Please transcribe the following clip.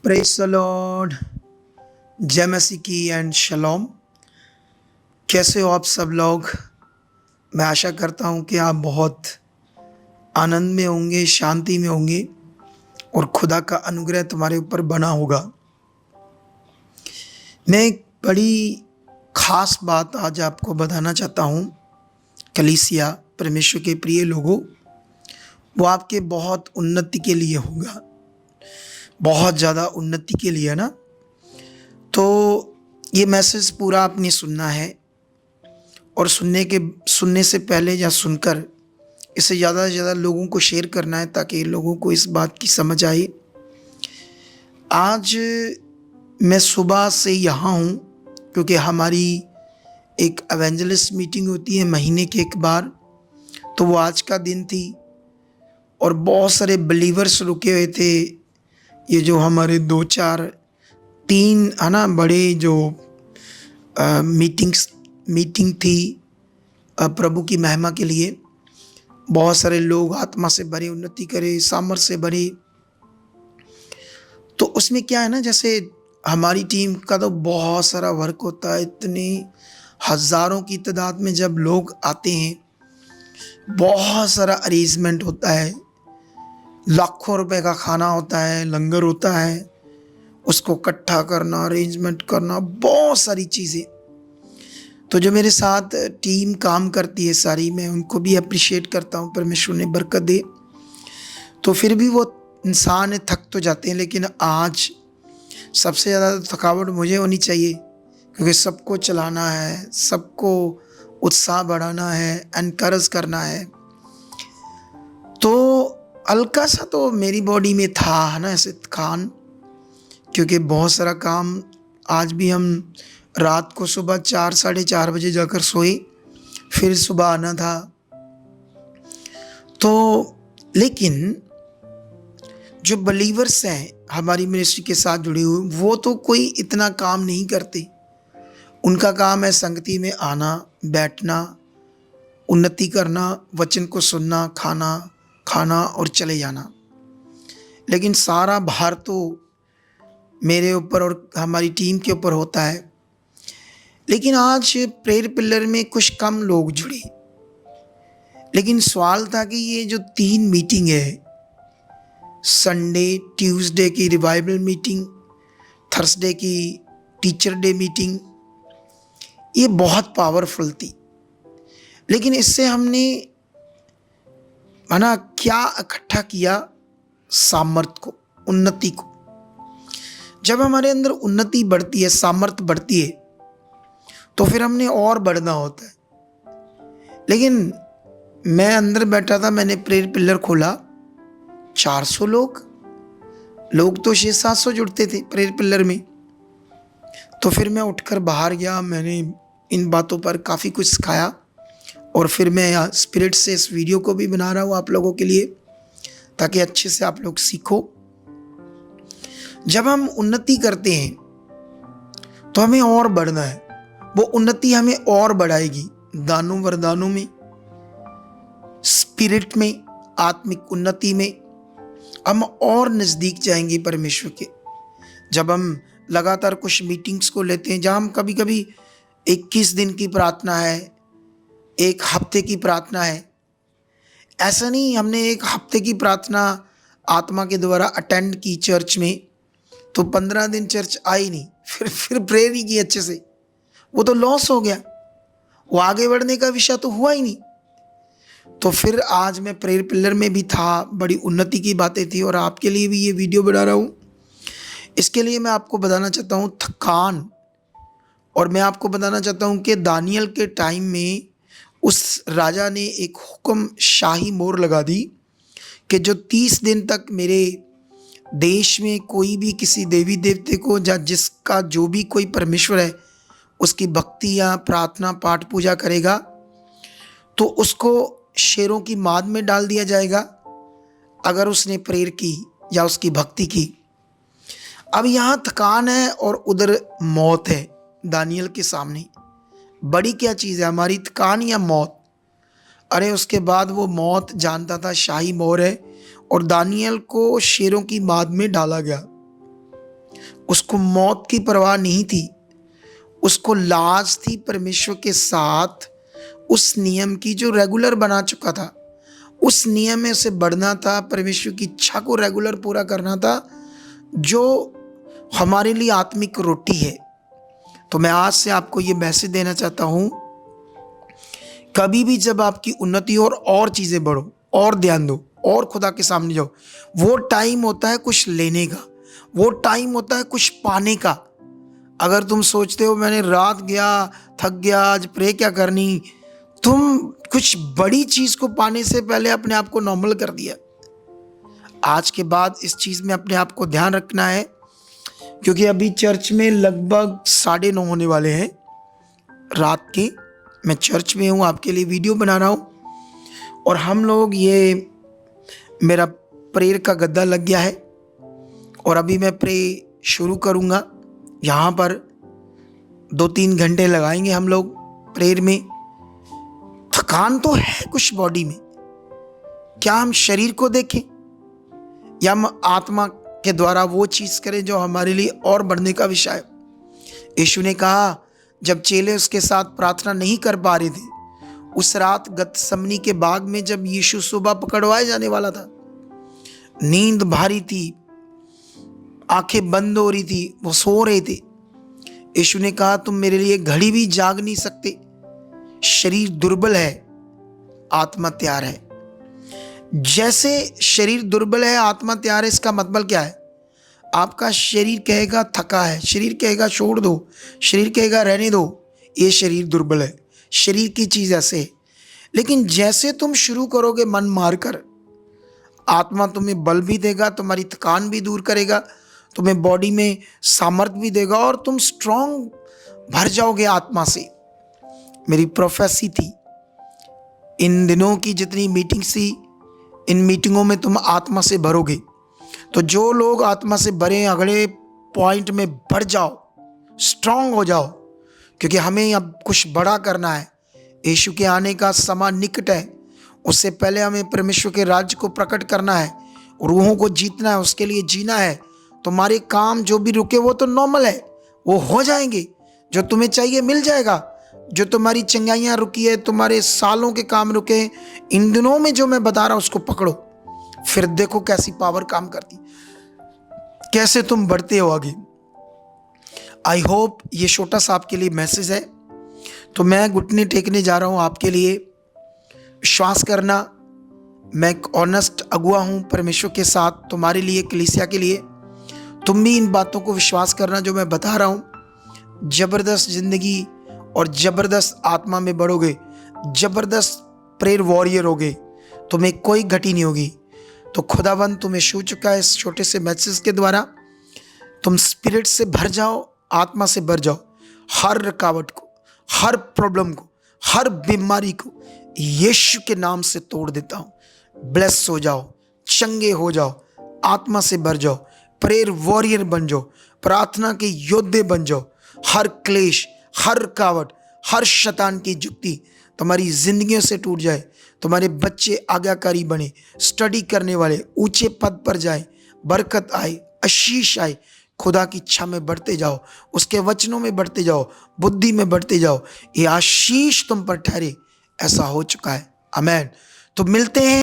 Praise the Lord. जय मसीह की and शलोम। कैसे हो आप सब लोग? मैं आशा करता हूँ कि आप बहुत आनंद में होंगे, शांति में होंगे और खुदा का अनुग्रह तुम्हारे ऊपर बना होगा। मैं एक बड़ी खास बात आज आपको बताना चाहता हूँ। कलीसिया, परमेश्वर के प्रिय लोगों, वो आपके बहुत उन्नति के लिए होगा, बहुत ज़्यादा उन्नति के लिए ना। तो ये मैसेज पूरा आपने सुनना है और सुनने से पहले या सुनकर इसे ज़्यादा से ज़्यादा लोगों को शेयर करना है ताकि लोगों को इस बात की समझ आए। आज मैं सुबह से यहाँ हूँ क्योंकि हमारी एक एवेंजलिस्ट मीटिंग होती है महीने के एक बार, तो वो आज का दिन थी और बहुत सारे बिलीवर्स रुके हुए थे। ये जो हमारे 2 4 3 है ना बड़े जो मीटिंग थी प्रभु की महिमा के लिए। बहुत सारे लोग आत्मा से भरे, उन्नति करे, सामर्थ से भरे। तो उसमें क्या है ना, जैसे हमारी टीम का तो बहुत सारा वर्क होता है। इतने हज़ारों की तादाद में जब लोग आते हैं, बहुत सारा अरेंजमेंट होता है, लाखों रुपए का खाना होता है, लंगर होता है, उसको इकट्ठा करना, अरेंजमेंट करना, बहुत सारी चीज़ें। तो जो मेरे साथ टीम काम करती है सारी, मैं उनको भी अप्रिशिएट करता हूँ, परमेश्वर ने बरकत दे। तो फिर भी वो इंसान थक तो जाते हैं, लेकिन आज सबसे ज़्यादा थकावट मुझे होनी चाहिए क्योंकि सबको चलाना है, सबको उत्साह बढ़ाना है, एनकरेज करना है। तो हल्का सा तो मेरी बॉडी में था है ना ऐसे थकान, क्योंकि बहुत सारा काम। आज भी हम रात को सुबह 4 साढ़े 4 बजे जाकर सोए, फिर सुबह आना था। तो लेकिन जो बिलीवर्स हैं हमारी मिनिस्ट्री के साथ जुड़े हुए, वो तो कोई इतना काम नहीं करते। उनका काम है संगति में आना, बैठना, उन्नति करना, वचन को सुनना, खाना और चले जाना। लेकिन सारा भार तो मेरे ऊपर और हमारी टीम के ऊपर होता है। लेकिन आज प्रेयर पिलर में कुछ कम लोग जुड़े, लेकिन सवाल था कि ये जो 3 मीटिंग है, संडे ट्यूसडे की रिवाइवल मीटिंग, थर्सडे की टीचर डे मीटिंग, ये बहुत पावरफुल थी। लेकिन इससे हमने माना क्या इकट्ठा किया? सामर्थ को, उन्नति को। जब हमारे अंदर उन्नति बढ़ती है, सामर्थ बढ़ती है, तो फिर हमने और बढ़ना होता है। लेकिन मैं अंदर बैठा था, मैंने प्रेयर पिलर खोला, 400 लोग तो 600-700 जुड़ते थे प्रेयर पिलर में। तो फिर मैं उठकर बाहर गया, मैंने इन बातों पर काफ़ी कुछ सिखाया और फिर मैं स्पिरिट से इस वीडियो को भी बना रहा हूँ आप लोगों के लिए, ताकि अच्छे से आप लोग सीखो। जब हम उन्नति करते हैं तो हमें और बढ़ना है, वो उन्नति हमें और बढ़ाएगी दानों वरदानों में, स्पिरिट में, आत्मिक उन्नति में। हम और नज़दीक जाएंगे परमेश्वर के। जब हम लगातार कुछ मीटिंग्स को लेते हैं, जहाँ हम कभी कभी 21 दिन की प्रार्थना है, 1 हफ्ते की प्रार्थना है, ऐसा नहीं हमने 1 हफ्ते की प्रार्थना आत्मा के द्वारा अटेंड की चर्च में, तो 15 दिन चर्च आई नहीं, फिर प्रेयर नहीं की अच्छे से, वो तो लॉस हो गया, वो आगे बढ़ने का विषय तो हुआ ही नहीं। तो फिर आज मैं प्रेयर पिलर में भी था, बड़ी उन्नति की बातें थी और आपके लिए भी ये वीडियो बना रहा हूँ। इसके लिए मैं आपको बताना चाहता हूँ थकान, और मैं आपको बताना चाहता हूँ कि दानियल के टाइम में उस राजा ने एक हुक्म, शाही मोहर लगा दी कि जो 30 दिन तक मेरे देश में कोई भी किसी देवी देवते को या जिसका जो भी कोई परमेश्वर है उसकी भक्ति या प्रार्थना पाठ पूजा करेगा, तो उसको शेरों की माद में डाल दिया जाएगा अगर उसने प्रेयर की या उसकी भक्ति की। अब यहाँ थकान है और उधर मौत है दानियल के सामने। बड़ी क्या चीज़ है, हमारी थकान या मौत? अरे उसके बाद वो मौत जानता था शाही मोहर है और दानियल को शेरों की माद में डाला गया। उसको मौत की परवाह नहीं थी, उसको लाज थी परमेश्वर के साथ उस नियम की जो रेगुलर बना चुका था। उस नियम में से बढ़ना था, परमेश्वर की इच्छा को रेगुलर पूरा करना था, जो हमारे लिए आत्मिक रोटी है। तो मैं आज से आपको ये मैसेज देना चाहता हूँ, कभी भी जब आपकी उन्नति और चीज़ें बढ़ो, और ध्यान दो, और खुदा के सामने जाओ, वो टाइम होता है कुछ लेने का, वो टाइम होता है कुछ पाने का। अगर तुम सोचते हो मैंने रात गया, थक गया, आज प्रे क्या करनी, तुम कुछ बड़ी चीज़ को पाने से पहले अपने आप को नॉर्मल कर दिया। आज के बाद इस चीज़ में अपने आप को ध्यान रखना है, क्योंकि अभी चर्च में लगभग 9:30 होने वाले हैं रात के। मैं चर्च में हूँ, आपके लिए वीडियो बना रहा हूँ, और हम लोग, ये मेरा प्रेयर का गद्दा लग गया है और अभी मैं प्रे शुरू करूँगा। यहाँ पर 2-3 घंटे लगाएंगे हम लोग प्रेयर में। थकान तो है कुछ बॉडी में, क्या हम शरीर को देखें या हम आत्मा के द्वारा वो चीज़ करें जो हमारे लिए और बढ़ने का विषय है। यीशु ने कहा, जब चेले उसके साथ प्रार्थना नहीं कर पा रहे थे, उस रात गतसमनी के बाग में जब यीशु सुबह पकड़वाए जाने वाला था, नींद भारी थी, आंखें बंद हो रही थी, वो सो रहे थे। यीशु ने कहा, तुम मेरे लिए घड़ी भी जाग नहीं सकते। शरीर दुर्बल है, आत्मा तैयार है। जैसे शरीर दुर्बल है, आत्मा तैयार है, इसका मतलब क्या है? आपका शरीर कहेगा थका है, शरीर कहेगा छोड़ दो, शरीर कहेगा रहने दो, ये शरीर दुर्बल है। शरीर की चीज़ ऐसे है। लेकिन जैसे तुम शुरू करोगे मन मारकर, आत्मा तुम्हें बल भी देगा, तुम्हारी थकान भी दूर करेगा, तुम्हें बॉडी में सामर्थ्य भी देगा और तुम स्ट्रांग भर जाओगे आत्मा से। मेरी प्रोफेसी थी, इन दिनों की जितनी मीटिंग्स थी, इन मीटिंगों में तुम आत्मा से भरोगे। तो जो लोग आत्मा से भरे, अगले पॉइंट में बढ़ जाओ, स्ट्रांग हो जाओ, क्योंकि हमें अब कुछ बड़ा करना है। यीशु के आने का समय निकट है। उससे पहले हमें परमेश्वर के राज्य को प्रकट करना है, रूहों को जीतना है, उसके लिए जीना है। तुम्हारे काम जो भी रुके वो तो नॉर्मल है, वो हो जाएंगे। जो तुम्हें चाहिए मिल जाएगा। जो तुम्हारी चंगाइयाँ रुकी है, तुम्हारे सालों के काम रुके हैं, इन दिनों में जो मैं बता रहा हूँ उसको पकड़ो, फिर देखो कैसी पावर काम करती, कैसे तुम बढ़ते हो आगे। आई होप ये छोटा सा आपके लिए मैसेज है। तो मैं घुटने टेकने जा रहा हूँ आपके लिए। विश्वास करना, मैं एक ऑनेस्ट अगुआ हूँ परमेश्वर के साथ, तुम्हारे लिए, कलीसिया के लिए। तुम भी इन बातों को विश्वास करना जो मैं बता रहा हूँ। ज़बरदस्त ज़िंदगी और ज़बरदस्त आत्मा में बढ़ोगे, ज़बरदस्त प्रेयर वॉरियर होगे, तुम्हें कोई घटी नहीं होगी। तो खुदावंद तुम्हें छू चुका है इस छोटे से मैसेज के द्वारा। तुम स्पिरिट से भर जाओ, आत्मा से भर जाओ। हर रुकावट को, हर प्रॉब्लम को, हर बीमारी को यीशु के नाम से तोड़ देता हूँ। ब्लेस हो जाओ, चंगे हो जाओ, आत्मा से भर जाओ, प्रेयर वॉरियर बन जाओ, प्रार्थना के योद्धे बन जाओ। हर क्लेश, हर रुकावट, हर शैतान की जुक्ति तुम्हारी जिंदगियों से टूट जाए। तुम्हारे बच्चे आज्ञाकारी बने, स्टडी करने वाले ऊंचे पद पर जाए, बरकत आए, आशीष आए। खुदा की इच्छा में बढ़ते जाओ, उसके वचनों में बढ़ते जाओ, बुद्धि में बढ़ते जाओ। ये आशीष तुम पर ठहरे। ऐसा हो चुका है। आमीन। तो मिलते हैं।